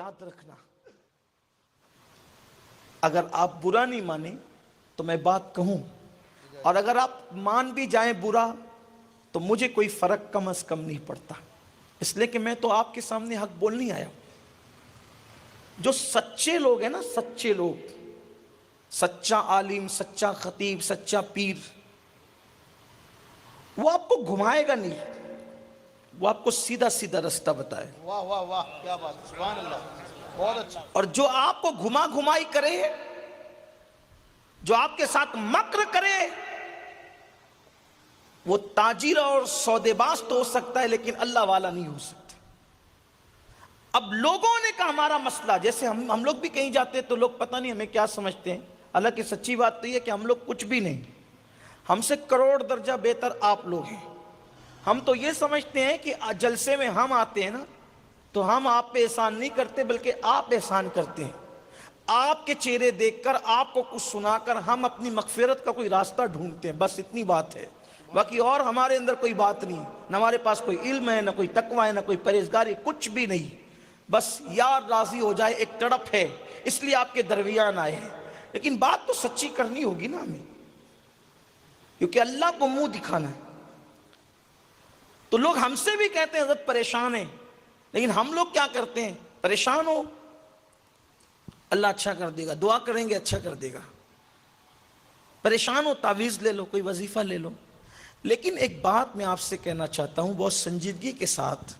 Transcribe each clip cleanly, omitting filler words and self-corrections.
یاد رکھنا، اگر آپ برا نہیں مانیں تو میں بات کہوں، اور اگر آپ مان بھی جائیں برا تو مجھے کوئی فرق کم از کم نہیں پڑتا، اس لیے کہ میں تو آپ کے سامنے حق بولنے آیا ہوں۔ جو سچے لوگ ہیں نا، سچے لوگ، سچا عالم، سچا خطیب، سچا پیر، وہ آپ کو گھمائے گا نہیں، وہ آپ کو سیدھا سیدھا رستہ بتائے۔ واہ واہ واہ، کیا بات، سبحان اللہ، بہت اچھا۔ اور جو آپ کو گھما گھمائی کرے، جو آپ کے ساتھ مکر کرے، وہ تاجر اور سودے باز تو ہو سکتا ہے لیکن اللہ والا نہیں ہو سکتا۔ اب لوگوں نے کہا ہمارا مسئلہ، جیسے ہم لوگ بھی کہیں جاتے ہیں تو لوگ پتہ نہیں ہمیں کیا سمجھتے ہیں، حالانکہ سچی بات تو یہ کہ ہم لوگ کچھ بھی نہیں، ہم سے کروڑ درجہ بہتر آپ لوگ ہیں۔ ہم تو یہ سمجھتے ہیں کہ جلسے میں ہم آتے ہیں نا تو ہم آپ پہ احسان نہیں کرتے بلکہ آپ احسان کرتے ہیں۔ آپ کے چہرے دیکھ کر، آپ کو کچھ سنا کر ہم اپنی مغفرت کا کوئی راستہ ڈھونڈتے ہیں، بس اتنی بات ہے، باقی اور ہمارے اندر کوئی بات نہیں، نہ ہمارے پاس کوئی علم ہے، نہ کوئی تقوی ہے، نہ کوئی پرہیزگاری، کچھ بھی نہیں، بس یار راضی ہو جائے ایک تڑپ ہے، اس لیے آپ کے درمیان آئے ہیں۔ لیکن بات تو سچی کرنی ہوگی نا ہمیں، کیونکہ اللہ کو منہ دکھانا ہے۔ تو لوگ ہم سے بھی کہتے ہیں حضرت پریشان ہیں، لیکن ہم لوگ کیا کرتے ہیں؟ پریشان ہو، اللہ اچھا کر دے گا، دعا کریں گے اچھا کر دے گا۔ پریشان ہو، تعویذ لے لو، کوئی وظیفہ لے لو۔ لیکن ایک بات میں آپ سے کہنا چاہتا ہوں بہت سنجیدگی کے ساتھ،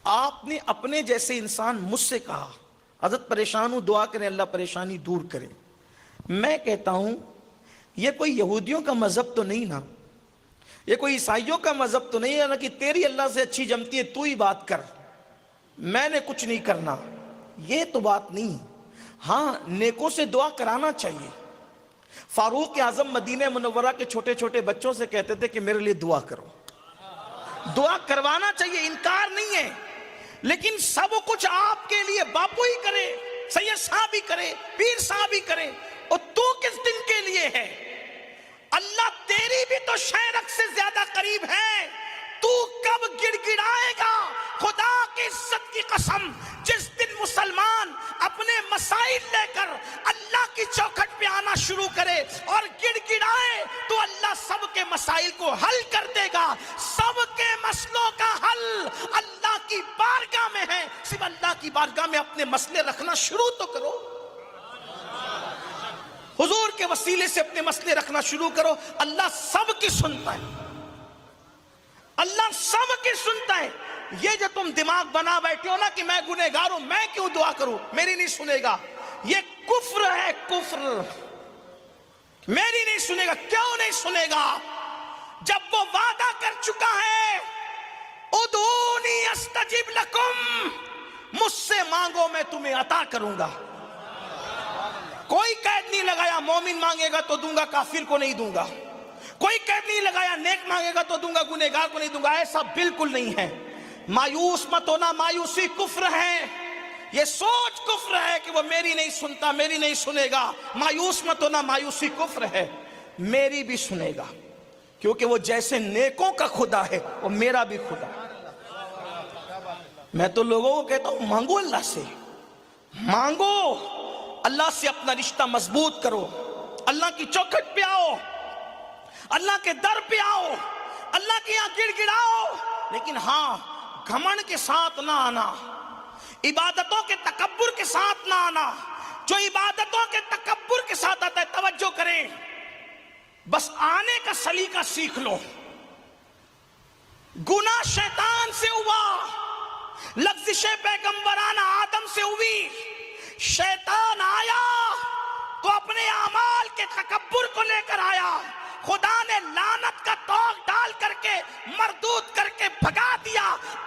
آپ نے اپنے جیسے انسان مجھ سے کہا حضرت پریشان ہوں، دعا کریں اللہ پریشانی دور کرے۔ میں کہتا ہوں یہ کوئی یہودیوں کا مذہب تو نہیں نا، یہ کوئی عیسائیوں کا مذہب تو نہیں ہے نا کہ تیری اللہ سے اچھی جمتی ہے تو ہی بات کر، میں نے کچھ نہیں کرنا، یہ تو بات نہیں۔ ہاں، نیکوں سے دعا کرانا چاہیے۔ فاروق اعظم مدینہ منورہ کے چھوٹے چھوٹے بچوں سے کہتے تھے کہ میرے لیے دعا کرو، دعا کروانا چاہیے، انکار نہیں ہے، لیکن سب کچھ آپ کے لیے باپو ہی کرے، سید صاحب ہی کرے، پیر صاحب ہی کرے، اور تو کس دن کے لیے ہے؟ اللہ تیری بھی تو شہرک سے زیادہ قریب ہے، تو کب گڑ گڑائے گا؟ خدا کی عزت کی قسم، جس دن مسلمان اپنے مسائل لے کر اللہ کی چوکھٹ پہ آنا شروع کرے اور گڑ گڑائے تو اللہ سب کے مسائل کو حل کر دے گا۔ سب کے مسئلوں کا حل اللہ کی بارگاہ میں ہے، صرف اللہ کی بارگاہ میں اپنے مسئلے رکھنا شروع تو کرو، حضور کے وسیلے سے اپنے مسئلے رکھنا شروع کرو، اللہ سب کی سنتا ہے، اللہ سب کی سنتا ہے۔ یہ جو تم دماغ بنا بیٹھے ہو نا کہ میں گنہگار ہوں، میں کیوں دعا کروں، میری نہیں سنے گا، یہ کفر ہے، کفر، میری نہیں سنے گا۔ کیوں نہیں سنے گا؟ جب وہ وعدہ کر چکا ہے ادعونی استجب لکم، مجھ سے مانگو میں تمہیں عطا کروں گا۔ کوئی قید نہیں لگایا مومن مانگے گا تو دوں گا، کافر کو نہیں دوں گا۔ کوئی قید نہیں لگایا نیک مانگے گا تو دوں گا، گنہگار کو نہیں دوں گا، ایسا بالکل نہیں ہے۔ مایوس مت ہونا، مایوسی کفر ہے، یہ سوچ کفر ہے کہ وہ میری نہیں سنتا، میری نہیں سنے گا۔ مایوس مت ہونا، مایوسی کفر ہے، میری بھی سنے گا، کیونکہ وہ جیسے نیکوں کا خدا ہے وہ میرا بھی خدا ہے۔ میں تو لوگوں کو کہتا ہوں مانگو، اللہ سے مانگو، اللہ سے اپنا رشتہ مضبوط کرو، اللہ کی چوکھٹ پہ آؤ، اللہ کے در پہ آؤ، اللہ کے یہاں گڑ گڑاؤ، لیکن ہاں گھمنڈ کے ساتھ نہ آنا، عبادتوں کے تکبر کے ساتھ نہ آنا۔ جو عبادتوں کے تکبر کے ساتھ آتا ہے، توجہ کریں، بس آنے کا سلیقہ سیکھ لو۔ گناہ شیطان سے ہوا، لغزش پیغمبرانہ آدم سے ہوئی، شیطان آیا تو اپنے اعمال کے تکبر کو لے کر آیا، خدا نے لعنت کا توق ڈال کر کے مردود کر کے بھگا دیا۔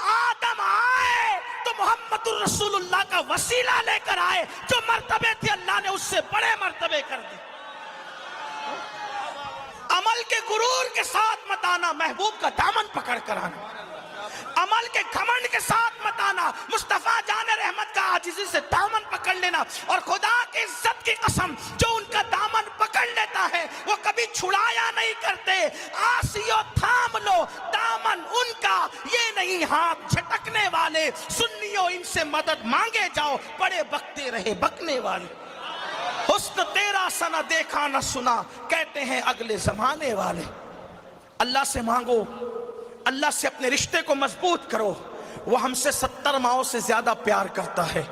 آدم آئے تو محمد الرسول اللہ کا وسیلہ لے کر آئے، جو مرتبے تھے اللہ نے اس سے بڑے مرتبے کر دی۔ عمل کے غرور کے ساتھ مت آنا، محبوب کا دامن پکڑ کر آنا۔ عمل کے گھمنڈ کے ساتھ مت آنا، مصطفیٰ جان رحمت کا عاجزی سے دامن پکڑ لینا۔ اور خدا کی عزت کی قسم، جو ان کا دامن پکڑ لیتا ہے وہ کبھی چھڑایا نہیں کرتے۔ آسیو تھام لو دامن ان کا، یہ نہیں نہیں ہاتھ جھٹکنے والے، سنیوں ان سے مدد مانگے جاؤ، بڑے بکتے رہے بکنے والے۔ حسن تیرا سا نہ دیکھا نہ سنا، کہتے ہیں اگلے زمانے والے۔ اللہ سے مانگو، اللہ سے اپنے رشتے کو مضبوط کرو، وہ ہم سے 70 ماؤں سے زیادہ پیار کرتا ہے۔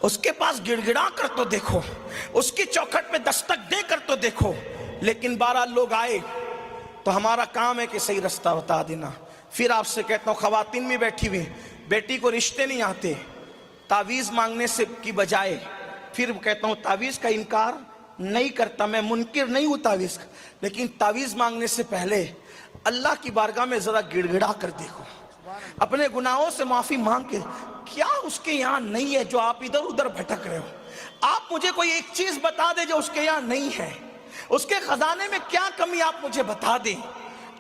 اس کے پاس گڑ گڑا کر تو دیکھو، اس کی چوکھٹ پہ دستک دے کر تو دیکھو، لیکن 12 لوگ آئے تو ہمارا کام ہے کہ صحیح رستہ بتا دینا۔ پھر آپ سے کہتا ہوں، خواتین میں بیٹھی ہوئی، بیٹی کو رشتے نہیں آتے، تعویذ مانگنے سے کی بجائے، پھر کہتا ہوں تعویذ کا انکار نہیں کرتا، میں منکر نہیں ہوں تعویذ کا، لیکن تعویذ مانگنے سے پہلے اللہ کی بارگاہ میں ذرا گڑ گڑا کر دیکھو، اپنے گناہوں سے معافی مانگ کے، کیا اس کے یہاں نہیں ہے جو آپ ادھر ادھر بھٹک رہے ہو؟ آپ مجھے کوئی ایک چیز بتا دے جو اس کے یہاں نہیں ہے، اس کے خزانے میں کیا کمی آپ مجھے بتا دیں،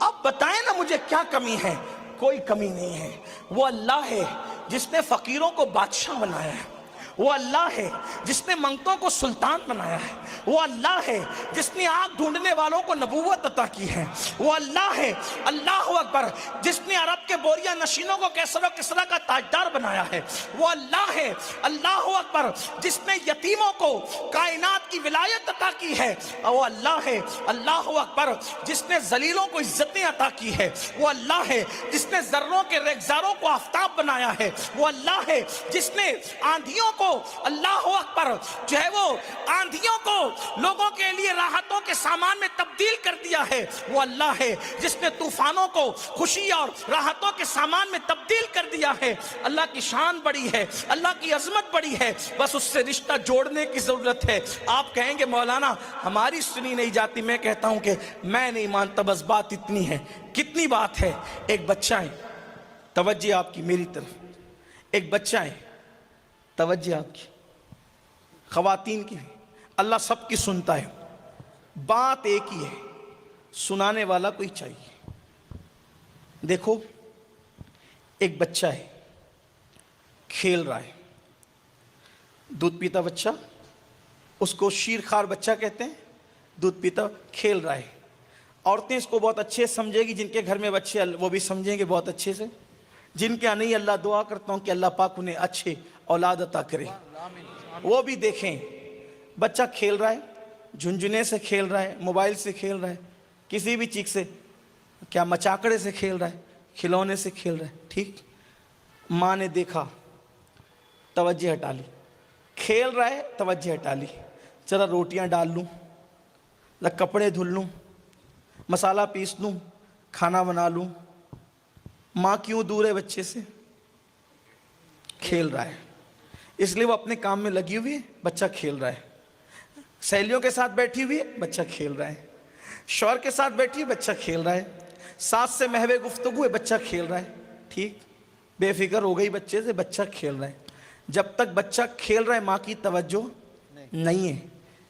آپ بتائیں نا مجھے کیا کمی ہے۔ کوئی کمی نہیں ہے۔ وہ اللہ ہے جس نے فقیروں کو بادشاہ بنایا ہے، وہ اللہ ہے جس نے منگتوں کو سلطان بنایا ہے، وہ اللہ ہے جس نے آگ ڈھونڈنے والوں کو نبوت عطا کی ہے، وہ اللہ ہے، اللہ اکبر، جس نے عرب کے بوریا نشینوں کو کیسر و کسرا کا تاجدار بنایا ہے، وہ اللہ ہے، اللہ اکبر، جس نے یتیموں کو کائنات کی ولایت عطا کی ہے، وہ اللہ ہے، اللہ اکبر، جس نے ذلیلوں کو عزتیں عطا کی ہے، وہ اللہ ہے، جس نے ذروں کے ریگزاروں کو آفتاب بنایا ہے، وہ اللہ ہے، جس نے آندھیوں کو، اللہ اکبر، جو ہے وہ آندھیوں کو لوگوں کے لیے راحتوں کے سامان میں تبدیل کر دیا ہے، وہ اللہ ہے جس نے طوفانوں کو خوشی اور راحتوں کے سامان میں تبدیل کر دیا ہے۔ اللہ کی شان بڑی ہے، اللہ کی عظمت بڑی ہے، بس اس سے رشتہ جوڑنے کی ضرورت ہے۔ آپ کہیں گے مولانا ہماری سنی نہیں جاتی، میں کہتا ہوں کہ میں نہیں مانتا، بس بات اتنی ہے۔ کتنی بات ہے؟ ایک بچہ ہے، توجہ آپ کی میری طرف، ایک بچہ ہے، توجہ آپ کی، خواتین کی، اللہ سب کی سنتا ہے، بات ایک ہی ہے، سنانے والا کوئی چاہیے۔ دیکھو ایک بچہ ہے، کھیل رہا ہے، دودھ پیتا بچہ، اس کو شیرخوار بچہ کہتے ہیں، دودھ پیتا کھیل رہا ہے۔ عورتیں اس کو بہت اچھے سمجھے گی، جن کے گھر میں بچے وہ بھی سمجھیں گے بہت اچھے سے، جن کے نہیں اللہ دعا کرتا ہوں کہ اللہ پاک انہیں اچھے اولاد عطا کرے، وہ بھی دیکھیں۔ بچہ کھیل رہا ہے، جھنجھنے سے کھیل رہا ہے، موبائل سے کھیل رہا ہے، کسی بھی چیز سے، کیا مچاکڑے سے کھیل رہا ہے، کھلونے سے کھیل رہا ہے، ٹھیک۔ ماں نے دیکھا، توجہ ہٹا لی، کھیل رہا ہے توجہ ہٹا لی، ذرا روٹیاں ڈال لوں، کپڑے دھل لوں، مسالہ پیس لوں، کھانا بنا لوں۔ ماں کیوں دور ہے بچے سے؟ کھیل رہا ہے، اس لیے وہ اپنے کام میں لگی ہوئی ہے، بچہ کھیل رہا ہے۔ سہیلیوں کے ساتھ بیٹھی ہوئی ہے، بچہ کھیل رہا ہے۔ شوہر کے ساتھ بیٹھی ہے، بچہ کھیل رہا ہے۔ ساس سے محو گفتگو ہے، بچہ کھیل رہا ہے، ٹھیک، بے فکر ہو گئی بچے سے، بچہ کھیل رہا ہے۔ جب تک بچہ کھیل رہا ہے ماں کی توجہ نہیں ہے،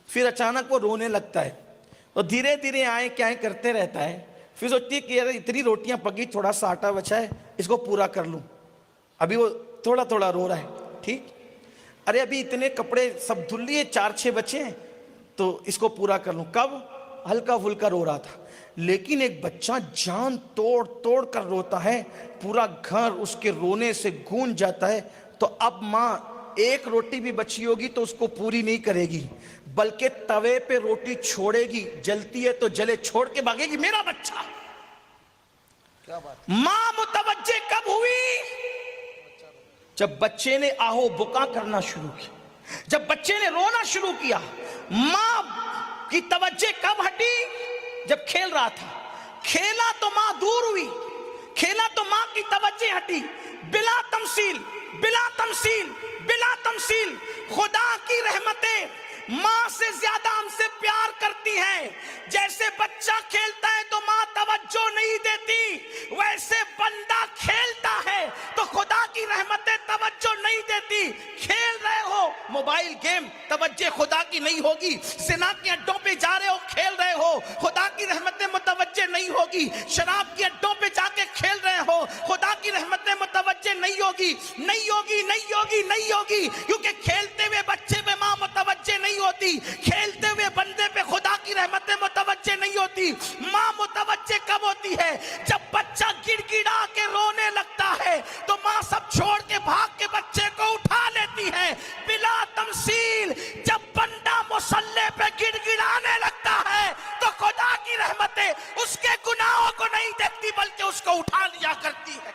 پھر اچانک وہ رونے لگتا ہے، اور دھیرے دھیرے آئیں کیا کرتے رہتا ہے، پھر سوچتی ہے کہ یار اتنی روٹیاں پکی، تھوڑا سا آٹا بچا ہے، اس کو پورا کر لوں۔ ابھی وہ تھوڑا تھوڑا رو رہا ہے، ٹھیک، ارے ابھی اتنے کپڑے سب دھل لیے، 4-6 بچے ہیں تو اس کو پورا کر لوں۔ کب؟ ہلکا پھلکا رو رہا تھا، لیکن ایک بچہ جان توڑ توڑ کر روتا ہے، پورا گھر اس کے رونے سے گونج جاتا ہے، تو اب ماں ایک روٹی بھی بچی ہوگی تو اس کو پوری نہیں کرے گی، بلکہ توے پہ روٹی چھوڑے گی، جلتی ہے تو جلے، چھوڑ کے بھاگے گی، میرا بچہ۔ کیا بات، ماں متوجہ کب ہوئی؟ جب بچے نے آہو بکا کرنا شروع کیا، جب بچے نے رونا شروع کیا۔ ماں کی توجہ کب ہٹی؟ جب کھیل رہا تھا، کھیلا تو ماں دور ہوئی، کھیلا تو ماں کی توجہ ہٹی۔ بلا تمثیل، بلا تمثیل، بلا تمثیل، خدا کی رحمتیں ماں سے زیادہ ہم سے پیار کرتی ہیں۔ جیسے بچہ کھیلتا ہے تو ماں توجہ نہیں دیتی، ویسے بندہ کھیلتا ہے تو خدا کی رحمتیں توجہ نہیں دیتی۔ کھیل رہے ہو موبائل گیم، توجہ خدا کی نہیں ہوگی۔ زنا کے اڈوں پہ جا رہے ہو، کھیل رہے ہو، خدا کی رحمتیں متوجہ نہیں ہوگی۔ شراب کے اڈوں پہ جا کے کھیل رہے ہو، خدا کی رحمتیں متوجہ نہیں ہوگی، نہیں ہوگی، نہیں ہوگی، نہیں ہوگی، کیونکہ کھیلتے ہوئے بچے پہ ماں متوجہ نہیں ہوتی، کھیلتے ہوئے بندے پہ خدا کی کی رحمتیں متوجہ نہیں ہوتی. ماں متوجہ کب ہوتی ہے؟ جب بچہ گڑ گڑا کے رونے لگتا ہے تو ماں سب چھوڑ کے بھاگ کے بچے کو اٹھا لیتی ہے بلا تمثیل. جب بندہ مصلی پہ گڑ گڑانے لگتا ہے تو خدا کی رحمتیں اس کے گناہوں کو نہیں دیکھتی بلکہ اس کو اٹھا لیا کرتی ہے,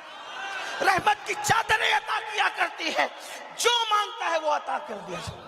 رحمت کی چادریں عطا کیا کرتی ہے. جو مانگتا ہے وہ عطا کر دیا جائے.